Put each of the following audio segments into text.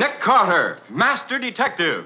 Nick Carter, Master Detective.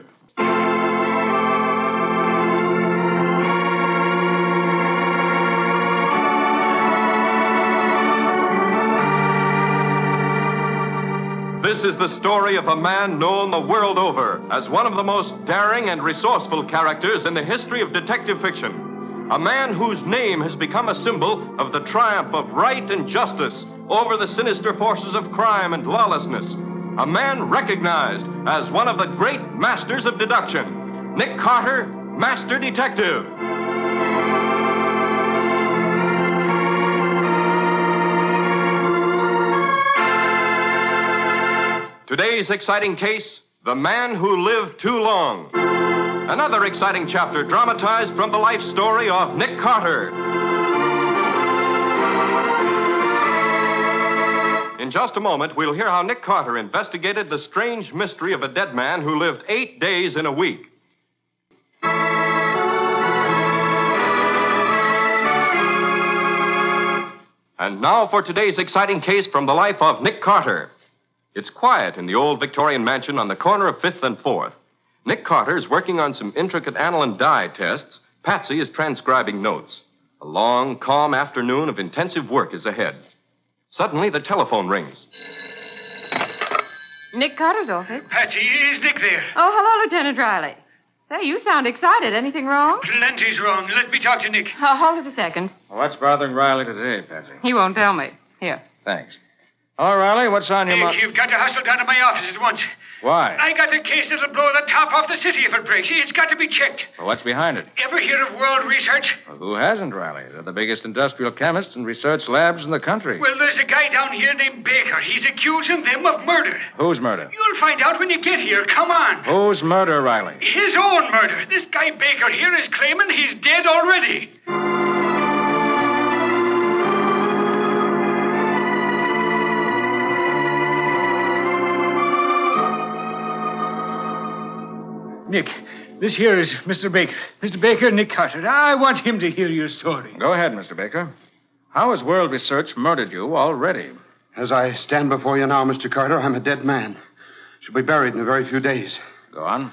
This is the story of a man known the world over as one of the most daring and resourceful characters in the history of detective fiction. A man whose name has become a symbol of the triumph of right and justice over the sinister forces of crime and lawlessness. A man recognized as one of the great masters of deduction. Nick Carter, Master Detective. Today's exciting case, The Man Who Lived Too Long. Another exciting chapter dramatized from the life story of Nick Carter. In just a moment, we'll hear how Nick Carter investigated the strange mystery of a dead man who lived 8 days in a week. And now for today's exciting case from the life of Nick Carter. It's quiet in the old Victorian mansion on the corner of 5th and 4th. Nick Carter is working on some intricate aniline dye tests. Patsy is transcribing notes. A long, calm afternoon of intensive work is ahead. Suddenly, the telephone rings. Nick Carter's office. Patsy, is Nick there? Oh, hello, Lieutenant Riley. Say, you sound excited. Anything wrong? Plenty's wrong. Let me talk to Nick. Hold it a second. What's bothering Riley today, Patsy? He won't tell me. Here. Thanks. Hello, Riley. What's on your mind? You've got to hustle down to my office at once. Why? I got a case that'll blow the top off the city if it breaks. It's got to be checked. Well, what's behind it? Ever hear of World Research? Well, who hasn't, Riley? They're the biggest industrial chemists and research labs in the country. Well, there's a guy down here named Baker. He's accusing them of murder. Whose murder? You'll find out when you get here. Come on. Whose murder, Riley? His own murder. This guy Baker here is claiming he's dead already. Nick, this here is Mr. Baker. Mr. Baker, Nick Carter. I want him to hear your story. Go ahead, Mr. Baker. How has World Research murdered you already? As I stand before you now, Mr. Carter, I'm a dead man. Shall be buried in a very few days. Go on.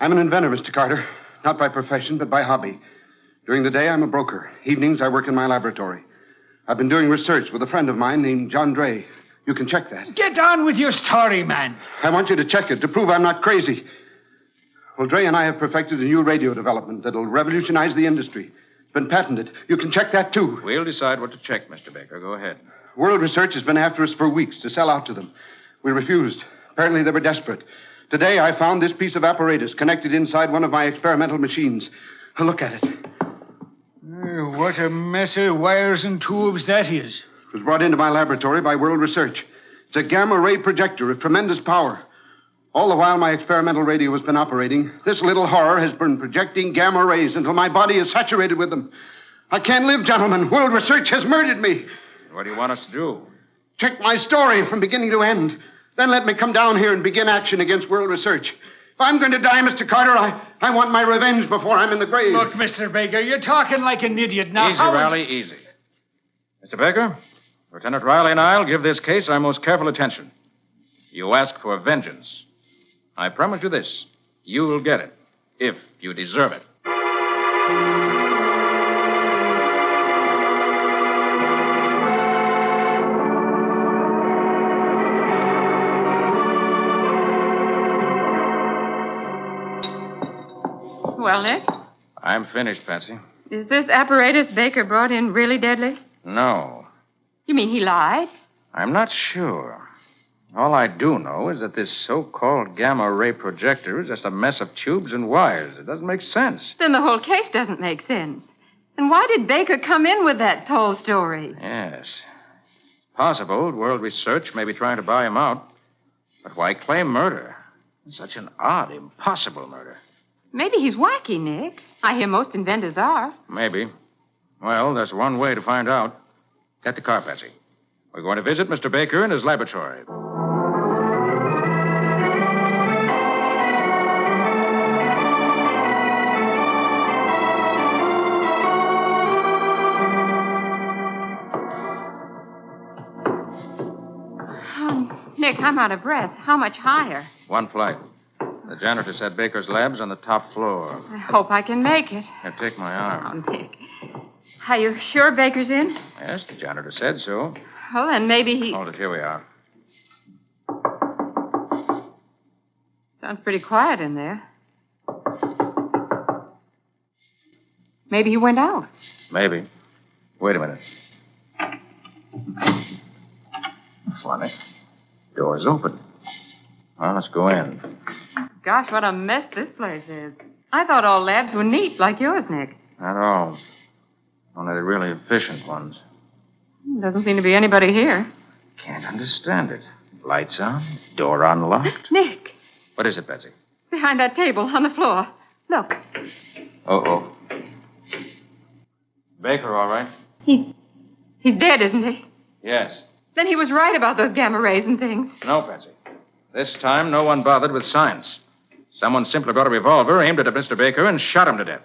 I'm an inventor, Mr. Carter. Not by profession, but by hobby. During the day, I'm a broker. Evenings, I work in my laboratory. I've been doing research with a friend of mine named John Dray. You can check that. Get on with your story, man. I want you to check it to prove I'm not crazy. Well, Dray and I have perfected a new radio development that'll revolutionize the industry. It's been patented. You can check that, too. We'll decide what to check, Mr. Baker. Go ahead. World Research has been after us for weeks to sell out to them. We refused. Apparently, they were desperate. Today, I found this piece of apparatus connected inside one of my experimental machines. Look at it. What a mess of wires and tubes that is. It was brought into my laboratory by World Research. It's a gamma-ray projector of tremendous power. All the while my experimental radio has been operating, this little horror has been projecting gamma rays until my body is saturated with them. I can't live, gentlemen. World Research has murdered me. What do you want us to do? Check my story from beginning to end. Then let me come down here and begin action against World Research. If I'm going to die, Mr. Carter, I want my revenge before I'm in the grave. Look, Mr. Baker, you're talking like an idiot now. Easy, Riley, easy. Mr. Baker, Lieutenant Riley and I'll give this case our most careful attention. You ask for vengeance. I promise you this. You'll get it, if you deserve it. Well, Nick, I'm finished, Patsy. is this apparatus Baker brought in really deadly? No, You mean he lied? I'm not sure. All I do know is that this so-called gamma-ray projector is just a mess of tubes and wires. It doesn't make sense. Then the whole case doesn't make sense. And why did Baker come in with that tall story? Yes. It's possible World Research may be trying to buy him out. But why claim murder? It's such an odd, impossible murder. Maybe he's wacky, Nick. I hear most inventors are. Maybe. Well, there's one way to find out. Get the car, Patsy. We're going to visit Mr. Baker in his laboratory. Nick, I'm out of breath. How much higher? One flight. The janitor said Baker's lab's on the top floor. I hope I can make it. Here, take my arm. Oh, Nick. Are you sure Baker's in? Yes, the janitor said so. Oh, then maybe he... Hold it. Here we are. Sounds pretty quiet in there. Maybe he went out. Maybe. Wait a minute. Funny. Door's open. Well, let's go in. Gosh, what a mess this place is. I thought all labs were neat, like yours, Nick. Not all. Only the really efficient ones. Doesn't seem to be anybody here. Can't understand it. Lights on, door unlocked. Nick, What is it, Betsy? behind that table on the floor. Look. Uh-oh. Baker, all right? He's dead, isn't he? Yes. Then he was right about those gamma rays and things. No, Betsy. This time, no one bothered with science. Someone simply brought a revolver, aimed it at Mr. Baker, and shot him to death.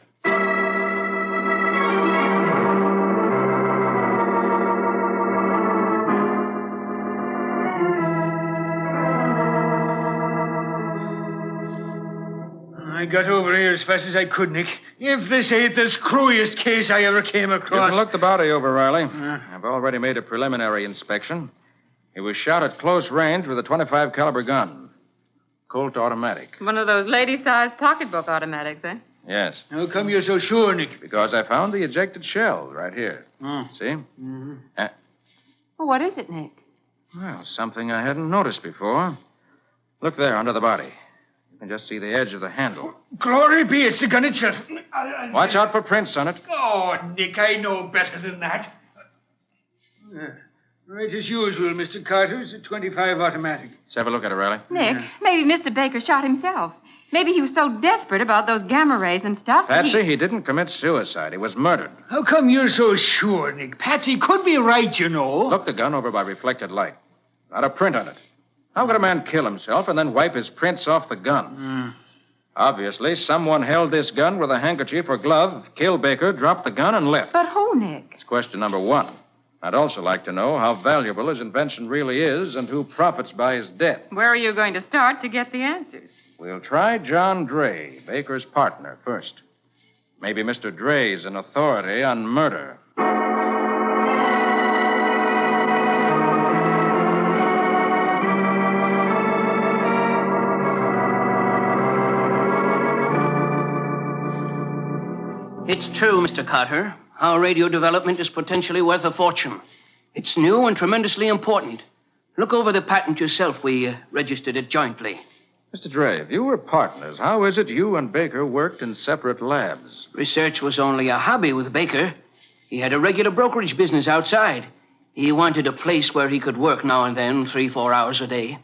I got over here as fast as I could, Nick. If this ain't the screwiest case I ever came You across. can look the body over, Riley. I've already made a preliminary inspection. He was shot at close range with a .25 caliber gun. Colt automatic. One of those lady-sized pocketbook automatics, eh? Yes. How come you're so sure, Nick? Because I found the ejected shell right here. See? Mm-hmm. Well, what is it, Nick? Well, something I hadn't noticed before. Look there, under the body. You can just see the edge of the handle. Glory be, it's the gun itself. Watch out for prints on it. Oh, Nick, I know better than that. Right as usual, Mr. Carter. It's a .25 automatic. Let's have a look at it, Riley. Nick, maybe Mr. Baker shot himself. Maybe he was so desperate about those gamma rays and stuff. Patsy, he didn't commit suicide. He was murdered. How come you're so sure, Nick? Patsy could be right, you know. Look the gun over by reflected light. Not a print on it. How could a man kill himself and then wipe his prints off the gun? Obviously, someone held this gun with a handkerchief or glove, killed Baker, dropped the gun, and left. But who, Nick? That's question number one. I'd also like to know how valuable his invention really is and who profits by his death. Where are you going to start to get the answers? We'll try John Dray, Baker's partner, first. Maybe Mr. Dray's an authority on murder. It's true, Mr. Carter. Our radio development is potentially worth a fortune. It's new and tremendously important. Look over the patent yourself. We registered it jointly. Mr. Dray, if you were partners, how is it you and Baker worked in separate labs? Research was only a hobby with Baker. He had a regular brokerage business outside. He wanted a place where he could work now and then, 3-4 hours a day.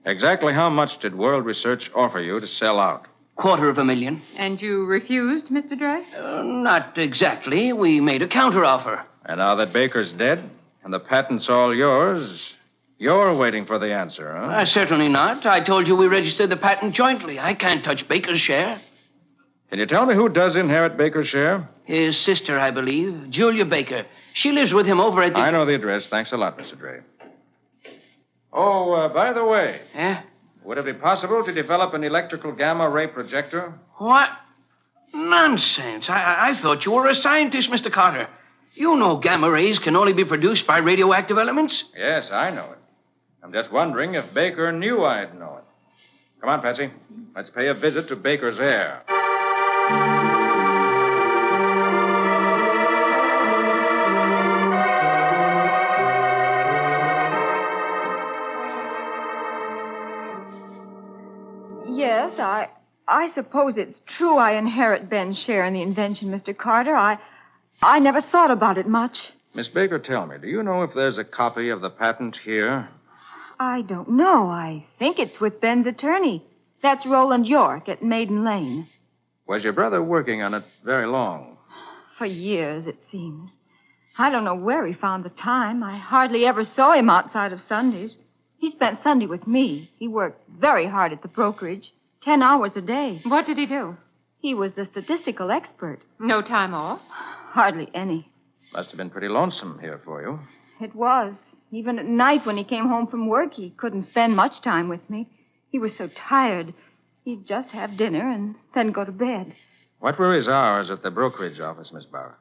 Exactly how much did World Research offer you to sell out? $250,000. And you refused, Mr. Dray? Not exactly. We made a counteroffer. And now that Baker's dead and the patent's all yours, you're waiting for the answer, huh? Certainly not. I told you we registered the patent jointly. I can't touch Baker's share. Can you tell me who does inherit Baker's share? His sister, I believe, Julia Baker. She lives with him over at the... I know the address. Thanks a lot, Mr. Dray. Oh, by the way, would it be possible to develop an electrical gamma ray projector? What? Nonsense. I thought you were a scientist, Mr. Carter. You know gamma rays can only be produced by radioactive elements. Yes, I know it. I'm just wondering if Baker knew I'd know it. Come on, Patsy. Let's pay a visit to Baker's heir. Yes, I suppose it's true I inherit Ben's share in the invention, Mr. Carter. I never thought about it much. Miss Baker, tell me, do you know if there's a copy of the patent here? I don't know. I think it's with Ben's attorney. That's Roland York at Maiden Lane. Was your brother working on it very long? For years, it seems. I don't know where he found the time. I hardly ever saw him outside of Sundays. He spent Sunday with me. He worked very hard at the brokerage, 10 hours a day. What did he do? He was the statistical expert. No time off? Hardly any. Must have been pretty lonesome here for you. It was. Even at night when he came home from work, he couldn't spend much time with me. He was so tired. He'd just have dinner and then go to bed. What were his hours at the brokerage office, Miss Bauer?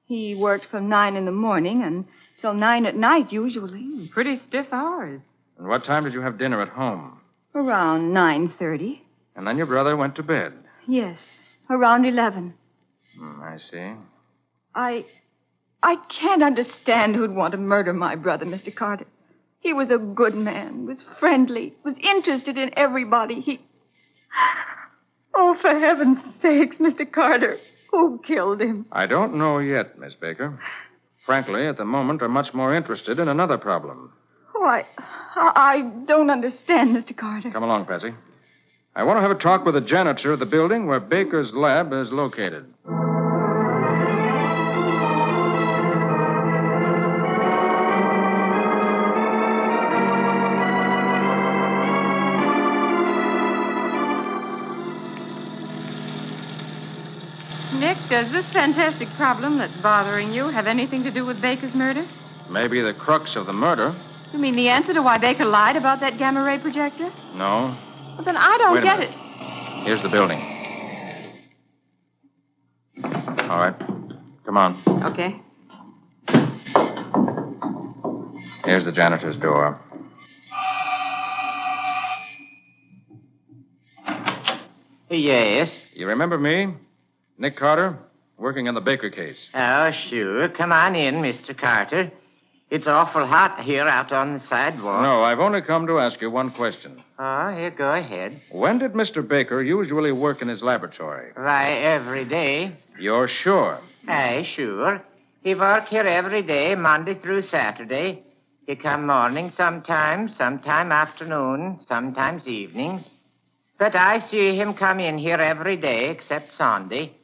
He worked from 9 in the morning until 9 at night, usually. Pretty stiff hours. And what time did you have dinner at home? Around 9:30. And then your brother went to bed. Yes, around 11. I see. I can't understand who'd want to murder my brother, Mr. Carter. He was a good man, was friendly, was interested in everybody. Oh, for heaven's sakes, Mr. Carter, who killed him? I don't know yet, Miss Baker. Frankly, at the moment, I'm much more interested in another problem. Oh, I don't understand, Mr. Carter. Come along, Patsy. I want to have a talk with the janitor of the building where Baker's lab is located. Nick, does this fantastic problem that's bothering you have anything to do with Baker's murder? Maybe the crux of the murder. You mean the answer to why Baker lied about that gamma ray projector? No. Well, then I don't Wait a get minute. it. Here's the building. All right. Come on. Okay. Here's the janitor's door. Yes. You remember me? Nick Carter, working on the Baker case. Oh, sure. Come on in, Mr. Carter. It's awful hot here out on the sidewalk. No, I've only come to ask you one question. Oh, here, go ahead. When did Mr. Baker usually work in his laboratory? Why, every day. You're sure? Aye, sure. He work here every day, Monday through Saturday. He come morning sometimes, sometime afternoon, sometimes evenings. But I see him come in here every day except Sunday.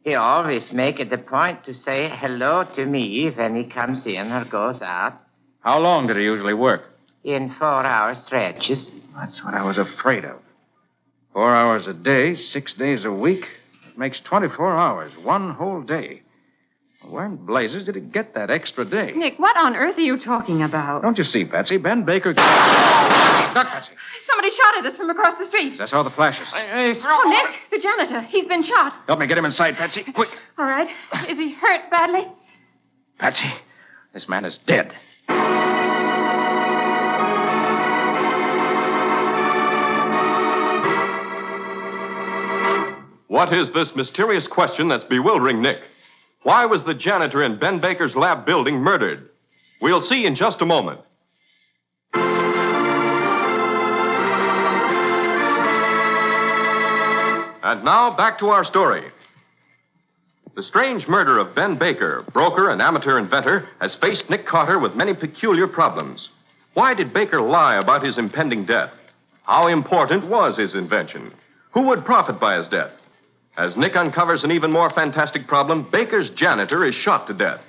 He always make it a point to say hello to me when he comes in or goes out. How long did he usually work? In 4-hour stretches. That's what I was afraid of. 4 hours a day, 6 days a week. It makes 24 hours, one whole day. Where in blazes did he get that extra day? Nick, what on earth are you talking about? Don't you see, Patsy? Ben Baker... Duck, Patsy. Somebody shot at us from across the street. I saw the flashes. Oh, Nick, the janitor. He's been shot. Help me get him inside, Patsy. Quick. All right. Is he hurt badly? Patsy, this man is dead. What is this mysterious question that's bewildering Nick? Why was the janitor in Ben Baker's lab building murdered? We'll see in just a moment. And now, back to our story. The strange murder of Ben Baker, broker and amateur inventor, has faced Nick Carter with many peculiar problems. Why did Baker lie about his impending death? How important was his invention? Who would profit by his death? As Nick uncovers an even more fantastic problem, Baker's janitor is shot to death.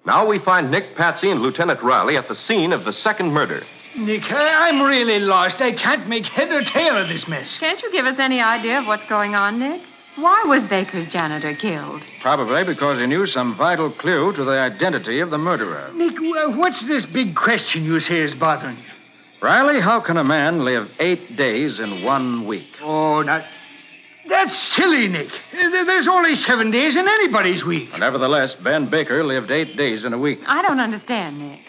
Now we find Nick, Patsy, and Lieutenant Riley at the scene of the second murder. Nick, I'm really lost. I can't make head or tail of this mess. Can't you give us any idea of what's going on, Nick? Why was Baker's janitor killed? Probably because he knew some vital clue to the identity of the murderer. Nick, what's this big question you say is bothering you? Riley, how can a man live 8 days in 1 week? Oh, that's silly, Nick. There's only 7 days in anybody's week. Nevertheless, Ben Baker lived 8 days in a week. I don't understand, Nick.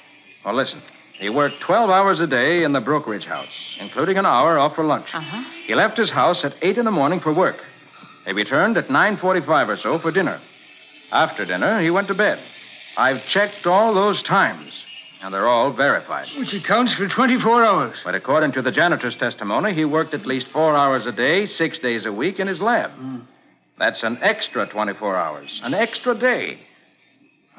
Well, listen. He worked 12 hours a day in the brokerage house, including an hour off for lunch. Uh-huh. He left his house at 8 in the morning for work. He returned at 9:45 or so for dinner. After dinner, he went to bed. I've checked all those times, and they're all verified. Which accounts for 24 hours. But according to the janitor's testimony, he worked at least 4 hours a day, 6 days a week in his lab. That's an extra 24 hours, an extra day.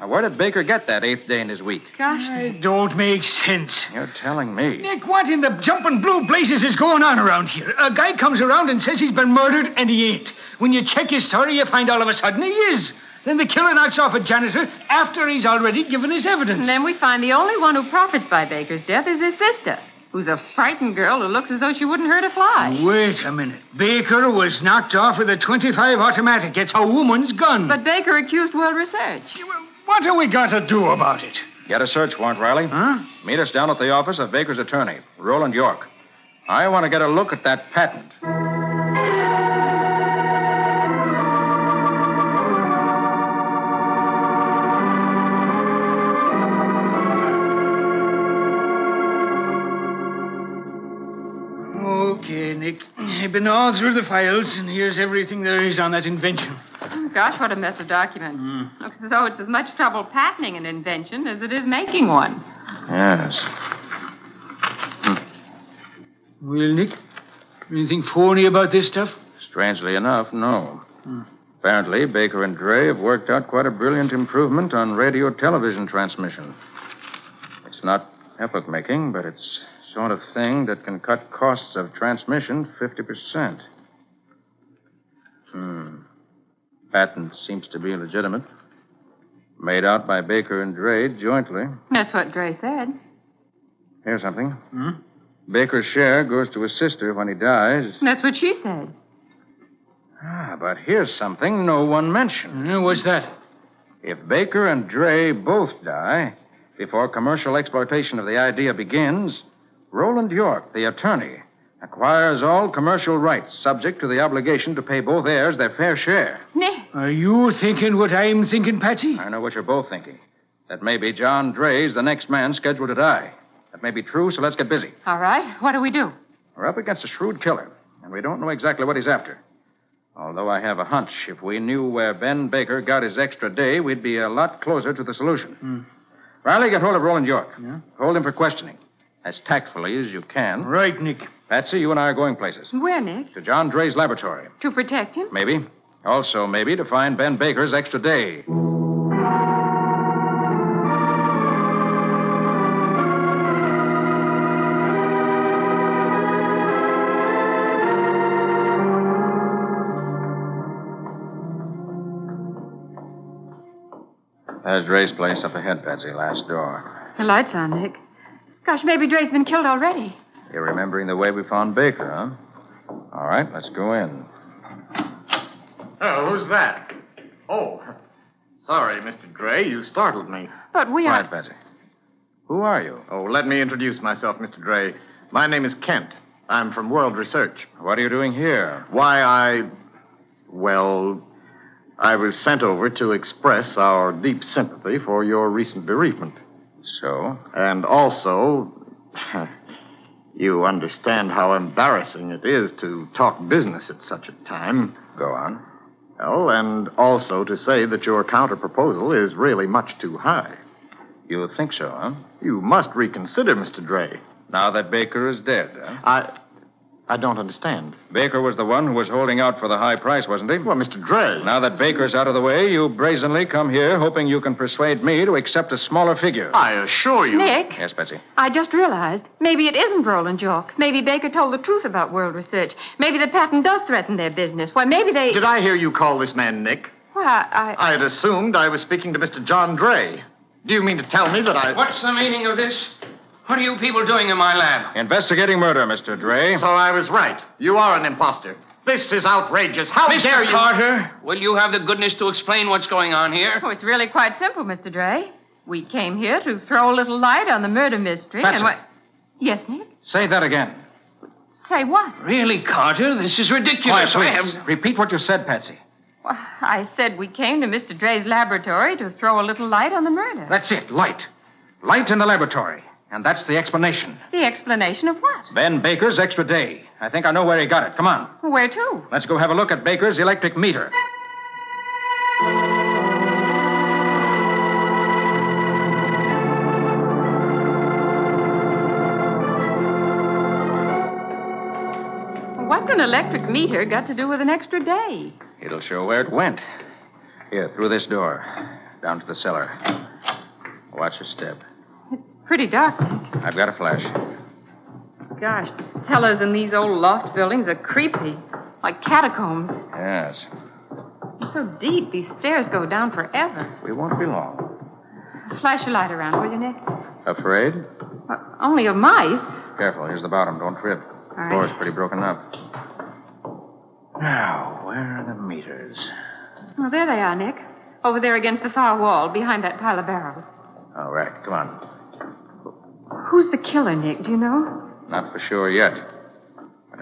Now, where did Baker get that 8th day in his week? Gosh, It don't make sense. You're telling me. Nick, what in the jumping blue blazes is going on around here? A guy comes around and says he's been murdered, and he ain't. When you check his story, you find all of a sudden he is. Then the killer knocks off a janitor after he's already given his evidence. and then we find the only one who profits by Baker's death is his sister, who's a frightened girl who looks as though she wouldn't hurt a fly. Wait a minute. Baker was knocked off with a .25 automatic. It's a woman's gun. But Baker accused World Research. What have we got to do about it? Get a search warrant, Riley. Huh? Meet us down at the office of Baker's attorney, Roland York. I want to get a look at that patent. Okay, Nick. I've been all through the files, and here's everything there is on that invention. Oh, gosh, what a mess of documents. Looks as though it's as much trouble patenting an invention as it is making one. Yes. Well, Nick, anything phony about this stuff? Strangely enough, no. Apparently, Baker and Dre have worked out quite a brilliant improvement on radio-television transmission. It's not epoch-making, but it's the sort of thing that can cut costs of transmission 50%. Patent seems to be legitimate. Made out by Baker and Dre jointly. That's what Dre said. Here's something. Baker's share goes to his sister when he dies. That's what she said. But here's something no one mentioned. What's that? If Baker and Dre both die before commercial exploitation of the idea begins, Roland York, the attorney, acquires all commercial rights subject to the obligation to pay both heirs their fair share. Nick. Are you thinking what I'm thinking, Patsy? I know what you're both thinking. That maybe John Dre's the next man scheduled to die. That may be true, so let's get busy. All right. What do we do? We're up against a shrewd killer, and we don't know exactly what he's after. Although I have a hunch, if we knew where Ben Baker got his extra day, we'd be a lot closer to the solution. Riley, get hold of Roland York. Yeah? Hold him for questioning, as tactfully as you can. Right, Nick. Patsy, you and I are going places. Where, Nick? To John Dre's laboratory. To protect him? Maybe. Also, maybe to find Ben Baker's extra day. There's Dre's place up ahead, Patsy. Last door. The light's on, Nick. Gosh, maybe Dre's been killed already. You're remembering the way we found Baker, huh? All right, let's go in. Oh, who's that? Oh, sorry, Mr. Dre. You startled me. But we Quiet, are... Patsy. Who are you? Oh, let me introduce myself, Mr. Dre. My name is Kent. I'm from World Research. What are you doing here? Well, I was sent over to express our deep sympathy for your recent bereavement. So? And also, you understand how embarrassing it is to talk business at such a time. Go on. Well, and also to say that your counter-proposal is really much too high. You think so, huh? You must reconsider, Mr. Dre. Now that Baker is dead, huh? I don't understand. Baker was the one who was holding out for the high price, wasn't he? Well, Mr. Dre. Now that Baker's out of the way, you brazenly come here hoping you can persuade me to accept a smaller figure. I assure you. Nick? Yes, Betsy. I just realized. Maybe it isn't Roland York. Maybe Baker told the truth about World Research. Maybe the patent does threaten their business. Why, maybe they... Did I hear you call this man Nick? Well, I had assumed I was speaking to Mr. John Dre. Do you mean to tell me that I... What's the meaning of this? What are you people doing in my lab? Investigating murder, Mr. Dre. So I was right. You are an imposter. This is outrageous. How dare Mr. you... Carter, will you have the goodness to explain what's going on here? Oh, it's really quite simple, Mr. Dre. We came here to throw a little light on the murder mystery. That's and it. Yes, Nick? Say that again. Say what? Really, Carter? This is ridiculous. Quiet, I please. have... Repeat what you said, Patsy. Well, I said we came to Mr. Dre's laboratory to throw a little light on the murder. That's it. Light. Light in the laboratory. And that's the explanation. The explanation of what? Ben Baker's extra day. I think I know where he got it. Come on. Where to? Let's go have a look at Baker's electric meter. What's an electric meter got to do with an extra day? It'll show where it went. Here, through this door. Down to the cellar. Watch your step. It's pretty dark, Nick. I've got a flash. Gosh, the cellars in these old loft buildings are creepy. Like catacombs. Yes. It's so deep, these stairs go down forever. We won't be long. Flash your light around, will you, Nick? Afraid? Only of mice. Careful, here's the bottom. Don't trip. The right. floor's pretty broken up. Now, where are the meters? Well, there they are, Nick. Over there against the far wall, behind that pile of barrels. All right, come on. Who's the killer, Nick? Do you know? Not for sure yet.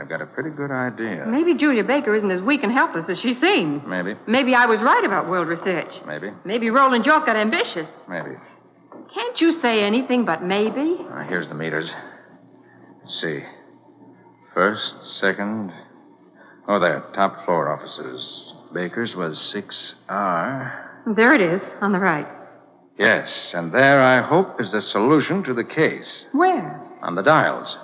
I've got a pretty good idea. Maybe Julia Baker isn't as weak and helpless as she seems. Maybe. Maybe I was right about world research. Maybe. Maybe Roland York got ambitious. Maybe. Can't you say anything but maybe? Here's the meters. Let's see. First, second. Oh, there. Top floor offices. Baker's was 6R. There it is, on the right. Yes, and there, I hope, is the solution to the case. Where? On the dials.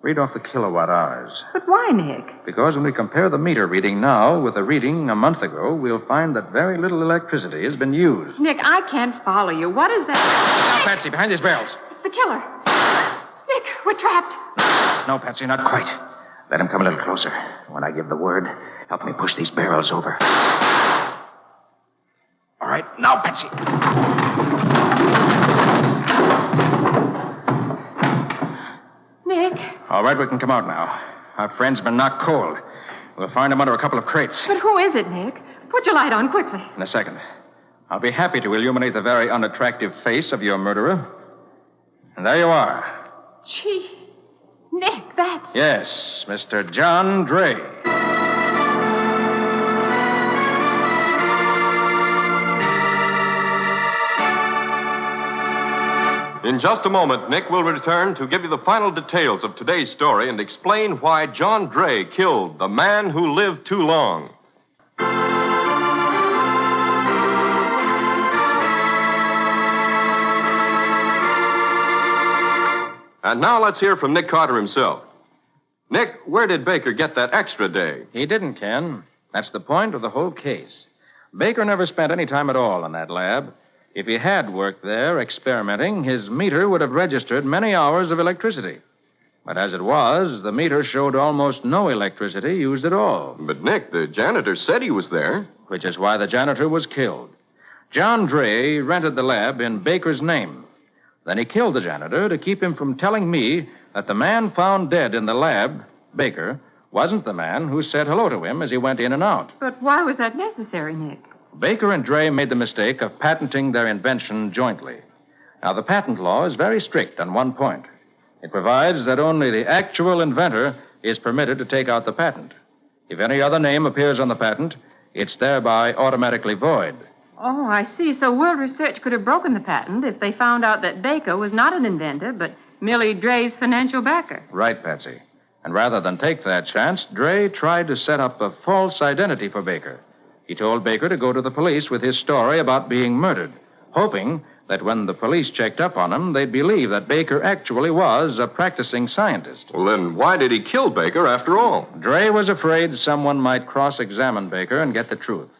Read off the kilowatt hours. But why, Nick? Because when we compare the meter reading now with the reading a month ago, we'll find that very little electricity has been used. Nick, I can't follow you. What is that? Now, Patsy, behind these barrels. It's the killer. Nick, we're trapped. No, Patsy, not quite. Let him come a little closer. When I give the word, help me push these barrels over. All right, now, Patsy. Nick. All right, we can come out now. Our friend's been knocked cold. We'll find him under a couple of crates. But who is it, Nick? Put your light on quickly. In a second. I'll be happy to illuminate the very unattractive face of your murderer. And there you are. Gee, Nick, that's... Yes, Mr. John Dray. In just a moment, Nick will return to give you the final details of today's story and explain why John Dray killed the man who lived too long. And now let's hear from Nick Carter himself. Nick, where did Baker get that extra day? He didn't, Ken. That's the point of the whole case. Baker never spent any time at all in that lab. If he had worked there experimenting, his meter would have registered many hours of electricity. But as it was, the meter showed almost no electricity used at all. But, Nick, the janitor said he was there. Which is why the janitor was killed. John Dray rented the lab in Baker's name. Then he killed the janitor to keep him from telling me that the man found dead in the lab, Baker, wasn't the man who said hello to him as he went in and out. But why was that necessary, Nick? Baker and Dray made the mistake of patenting their invention jointly. Now, the patent law is very strict on one point. It provides that only the actual inventor is permitted to take out the patent. If any other name appears on the patent, it's thereby automatically void. Oh, I see. So World Research could have broken the patent if they found out that Baker was not an inventor, but merely Dray's financial backer. Right, Patsy. And rather than take that chance, Dray tried to set up a false identity for Baker. He told Baker to go to the police with his story about being murdered, hoping that when the police checked up on him, they'd believe that Baker actually was a practicing scientist. Well, then why did he kill Baker after all? Dray was afraid someone might cross-examine Baker and get the truth.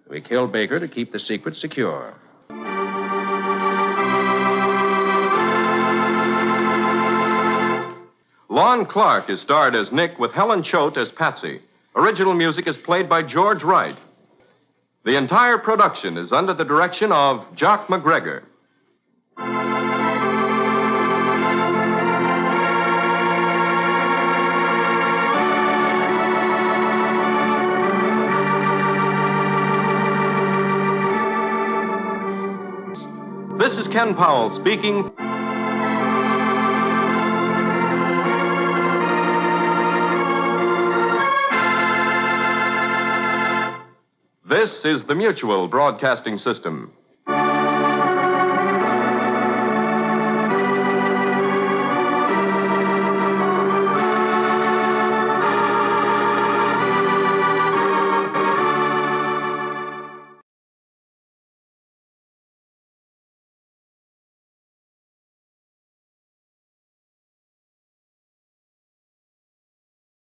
We killed Baker to keep the secret secure. Lon Clark is starred as Nick with Helen Choate as Patsy. Original music is played by George Wright. The entire production is under the direction of Jock McGregor. This is Ken Powell speaking. This is the Mutual Broadcasting System.